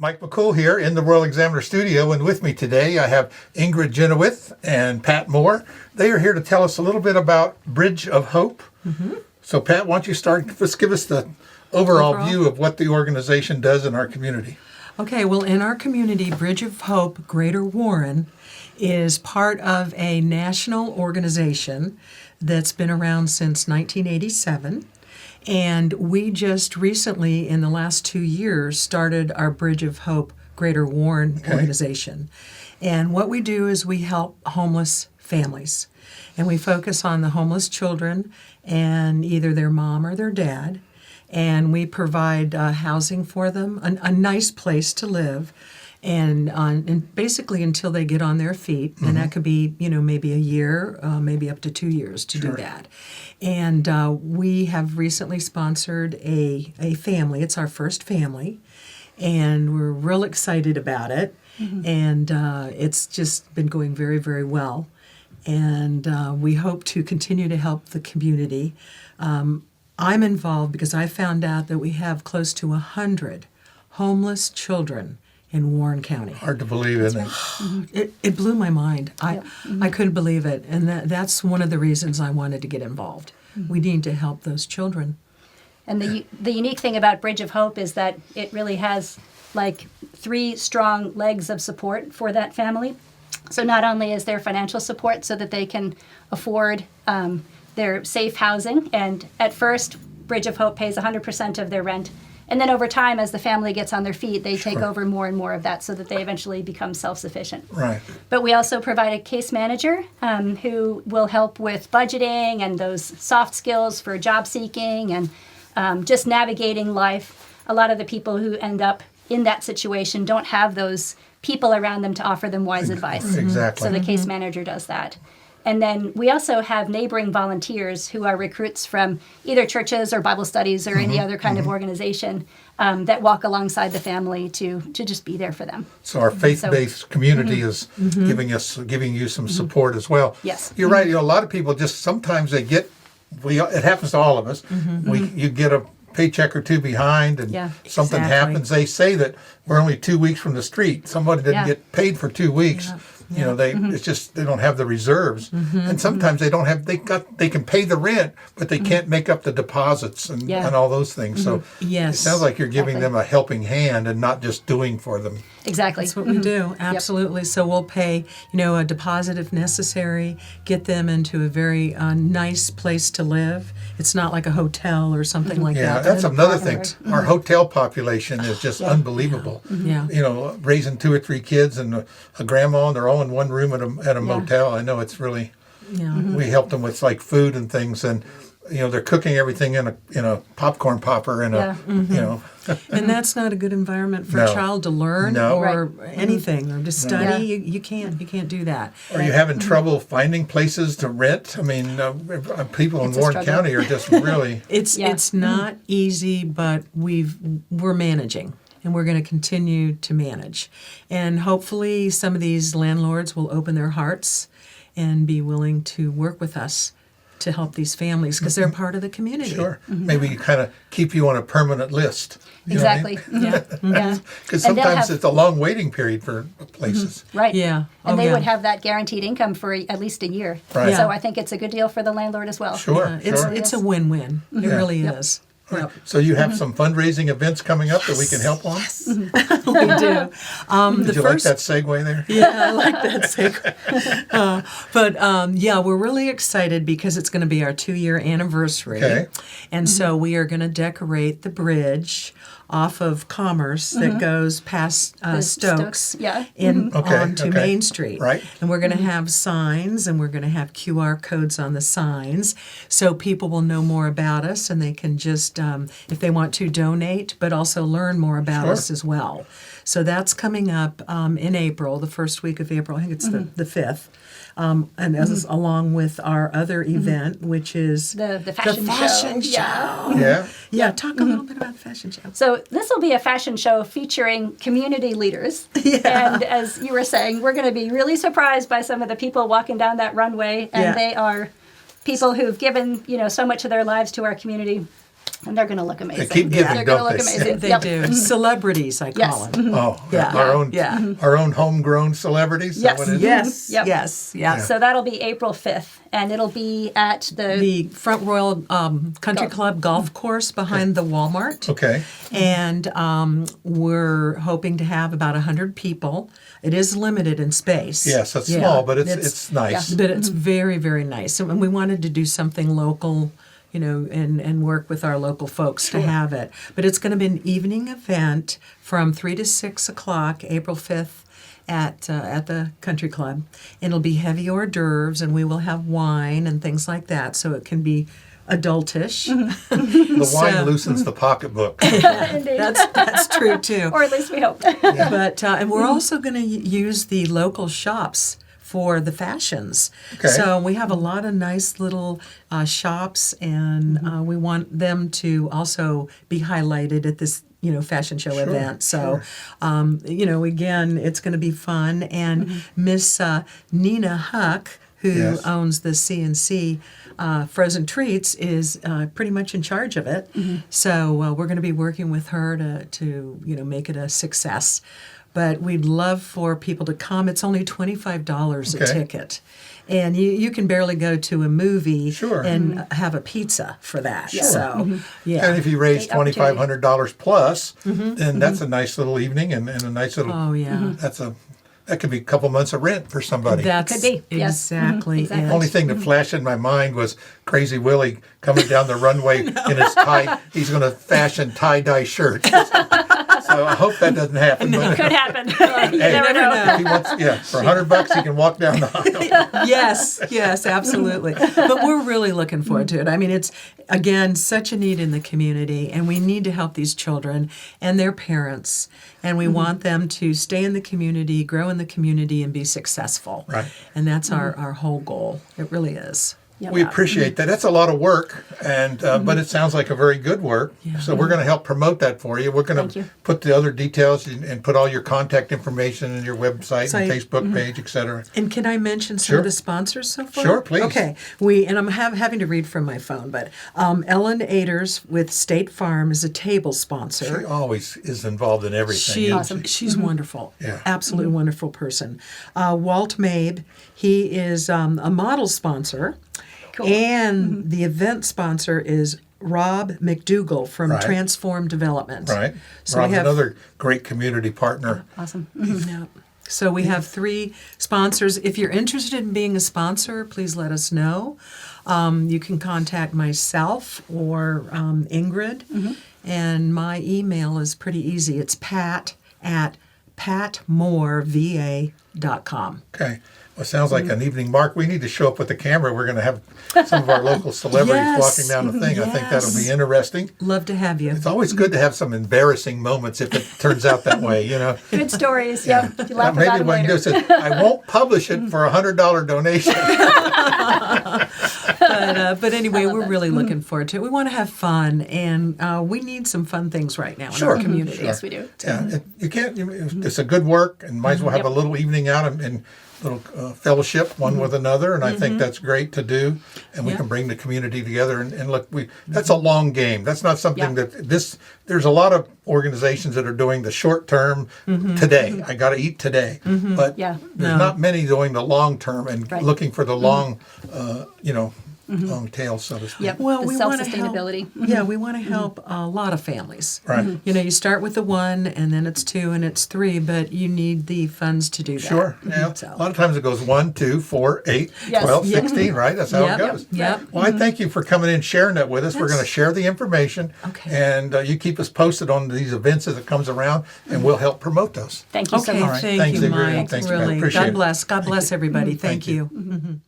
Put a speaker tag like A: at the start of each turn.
A: Mike McCool here in the Royal Examiner Studio, and with me today I have Ingrid Jenoweth and Pat Moore. They are here to tell us a little bit about Bridge of Hope. Mm-hmm. So Pat, why don't you start, just give us the overall view of what the organization does in our community.
B: Okay, well, in our community, Bridge of Hope Greater Warren is part of a national organization that's been around since 1987. And we just recently, in the last 2 years, started our Bridge of Hope Greater Warren organization. And what we do is we help homeless families. And we focus on the homeless children and either their mom or their dad. And we provide housing for them, a nice place to live, and basically until they get on their feet. Mm-hmm. And that could be, maybe a year, maybe up to 2 years to do that. And we have recently sponsored a family. It's our first family, and we're real excited about it. Mm-hmm. And it's just been going very, very well. And we hope to continue to help the community. I'm involved because I found out that we have close to 100 homeless children in Warren County.
A: Hard to believe, isn't it?
B: Mm-hmm. It blew my mind. I couldn't believe it. And that's one of the reasons I wanted to get involved. Mm-hmm. We need to help those children.
C: And the unique thing about Bridge of Hope is that it really has like 3 strong legs of support for that family. So not only is there financial support so that they can afford their safe housing, and at first Bridge of Hope pays 100% of their rent, and then over time as the family gets on their feet they take over more and more of that so that they eventually become self-sufficient.
A: Right.
C: But we also provide a case manager who will help with budgeting and those soft skills for job seeking and just navigating life. A lot of the people who end up in that situation don't have those people around them to offer them wise advice.
A: Exactly.
C: So the case manager does that. And then we also have neighboring volunteers who are recruits from either churches or Bible studies or any other kind of organization that walk alongside the family to just be there for them.
A: So our faith-based community is giving you some support as well.
C: Yes.
A: You're right. A lot of people just sometimes it happens to all of us. You get a paycheck or two behind and something happens. They say that we're only 2 weeks from the street. Somebody didn't get paid for 2 weeks. Yeah. It's just they don't have the reserves, and sometimes they don't have. They can pay the rent, but they can't make up the deposits and all those things. So it sounds like you're giving them a helping hand and not just doing for them.
C: Exactly.
B: That's what we do. Absolutely. So we'll pay, a deposit if necessary, get them into a very nice place to live. It's not like a hotel or something like that.
A: Yeah, that's another thing. Our hotel population is just unbelievable.
B: Yeah.
A: Raising 2 or 3 kids and a grandma, and they're all in one room at a motel. I know it's really. Yeah. We help them with like food and things, and they're cooking everything in a popcorn popper and
B: And that's not a good environment for a child to learn or anything or to study. You can't do that.
A: Are you having trouble finding places to rent? I mean, people in Warren County are just really.
B: It's not easy, but we're managing. And we're going to continue to manage. And hopefully some of these landlords will open their hearts and be willing to work with us to help these families because they're part of the community.
A: Sure. Maybe kind of keep you on a permanent list.
C: Exactly.
A: Because sometimes it's a long waiting period for places.
C: Right.
B: Yeah.
C: And they would have that guaranteed income for at least a year.
A: Right.
C: So I think it's a good deal for the landlord as well.
A: Sure.
B: It's a win-win. It really is.
A: Right. Yep. So you have some fundraising events coming up that we can help on?
B: Yes, we do.
A: Did you like that segue there?
B: Yeah, I like that segue. But we're really excited because it's going to be our 2-year anniversary. Okay. And so we are going to decorate the bridge off of Commerce that goes past Stokes onto Main Street.
A: Right.
B: And we're going to have signs and we're going to have QR codes on the signs so people will know more about us and they can just, if they want to, donate, but also learn more about us as well. So that's coming up in April, the first week of April. I think it's the 5th. And as along with our other event, which is
C: the fashion show.
B: Yeah, talk a little bit about the fashion show.
C: So this will be a fashion show featuring community leaders. And as you were saying, we're going to be really surprised by some of the people walking down that runway. And they are people who've given, so much of their lives to our community. And they're going to look amazing.
A: They keep giving,
C: They're going to
A: don't
C: look
A: they?
C: amazing.
B: They
C: Yep.
B: do. Celebrities, I
C: Yes.
B: call them.
A: Oh,
B: Yeah.
A: our own homegrown celebrities. Is that
C: Yes.
A: what it is?
B: Yes,
C: Yep.
B: yes, yeah.
C: So that'll be April 5th, and it'll be at
B: The Front Royal Country
C: Golf.
B: Club golf course behind the Walmart.
A: Okay.
B: And we're hoping to have about 100 people. It is limited in space.
A: Yes, it's
B: Yeah,
A: small, but it's nice.
B: But it's very, very nice. And we wanted to do something local, and work with our local folks to have it. But it's going to be an evening event from 3 to 6 o'clock, April 5th. At the country club, and it'll be heavy hors d'oeuvres, and we will have wine and things like that, so it can be adultish.
A: The wine loosens the pocketbook.
C: Indeed.
B: That's true too.
C: Or at least we hope.
B: But and we're also going to use the local shops for the fashions.
A: Okay.
B: So we have a lot of nice little shops, and we want them to also be highlighted at this fashion show event. So, again, it's going to be fun. And Miss Nina Huck, who
A: Yes.
B: owns the CNC Frozen Treats, is pretty much in charge of it. So we're going to be working with her to make it a success. But we'd love for people to come. It's only $25 a
A: Okay.
B: ticket. And you can barely go to a movie
A: Sure.
B: and have a pizza for that.
C: Yeah.
B: So, yeah.
A: And if you raise
C: Great opportunity.
A: $2,500 plus, then that's a nice little evening and a nice little.
B: Oh, yeah.
A: That could be a couple months of rent for somebody.
B: That's
C: Could be, yes.
B: exactly
C: Exactly.
B: it.
A: Only thing that flashed in my mind was Crazy Willie coming down the runway in his tie. He's going to fashion tie-dye shirts. So I hope that doesn't happen. But
C: Could happen. You
A: hey,
C: never know.
A: if he wants, for $100 he can walk down the aisle.
B: Yes, absolutely. But we're really looking forward to it. I mean, it's, again, such a need in the community, and we need to help these children and their parents. And we want them to stay in the community, grow in the community, and be successful.
A: Right.
B: And that's our whole goal. It really is.
C: Yep.
A: We appreciate that. That's a lot of work, and but it sounds like a very good work.
B: Yeah.
A: So we're going to help promote that for you. We're going
C: Thank
A: to
C: you.
A: put the other details and put all your contact information and your website and
B: Site.
A: Facebook page, etc.
B: And can I mention some
A: Sure.
B: of the sponsors so far?
A: Sure, please.
B: Okay. And I'm having to read from my phone, but Ellen Aders with State Farm is a table sponsor.
A: She always is involved in everything. isn't
C: Awesome.
B: She's wonderful.
A: Yeah.
B: Absolutely wonderful person. Walt Mabe, he is a model sponsor.
C: Cool.
B: And the event sponsor is Rob McDougall from
A: Right.
B: Transform Development.
A: Right.
B: So
A: Rob's
B: we have
A: another great community partner.
C: Awesome.
B: Yeah. So we have 3 sponsors. If you're interested in being a sponsor, please let us know. You can contact myself or Ingrid. And my email is pretty easy. It's pat@patmoreva.com.
A: Okay. Well, it sounds like an evening. Mark, we need to show up with the camera. We're going to have some of our local celebrities
B: Yes.
A: walking down the thing. I think that'll be
B: Yes.
A: interesting.
B: Love to have you.
A: It's always good to have some embarrassing moments if it turns out that way,
C: Good stories. Yep. You laugh
A: Maybe
C: about them
A: what you do
C: later.
A: is I won't publish it for a $100 donation.
B: But anyway, we're really looking forward to it. We want to have fun, and we need some fun things right now in
A: Sure.
B: our community.
A: Sure.
C: Yes, we do.
A: Yeah, you can't. It's a good work, and might as well have a little evening out and little fellowship one with another, and I think that's great to do. And we
B: Yeah.
A: can bring the community together. And look, that's a long game. That's not something
C: Yeah.
A: There's a lot of organizations that are doing the short term today. I got to eat today, but
C: Yeah.
A: there's not many doing the long term and
C: Right.
A: looking for the long, long tail, so to speak.
C: Yep.
B: Well,
C: the
B: we want to help.
C: self-sustainability.
B: Yeah, we want to help a lot of families.
A: Right.
B: You start with the 1, and then it's 2, and it's 3, but you need the funds to do that.
A: Sure. Yeah.
B: So-
A: A lot of times it goes 1, 2, 4, 8,
C: Yes.
A: 12,
B: Yep.
A: 16, right? That's how
B: Yep.
A: it goes.
B: Yep.
A: Well, I thank you for coming in, sharing that with us. We're
B: Yes.
A: going to share the information.
B: Okay.
A: And you keep us posted on these events as it comes around, and we'll help promote those.
C: Thank you so
B: Okay,
C: much.
A: All right.
B: thank
A: Thanks,
B: you,
A: Ingrid.
B: Mike.
A: Thanks,
B: really.
A: Appreciate
B: God
A: it.
B: bless. God bless everybody. Thank
A: you.
B: you.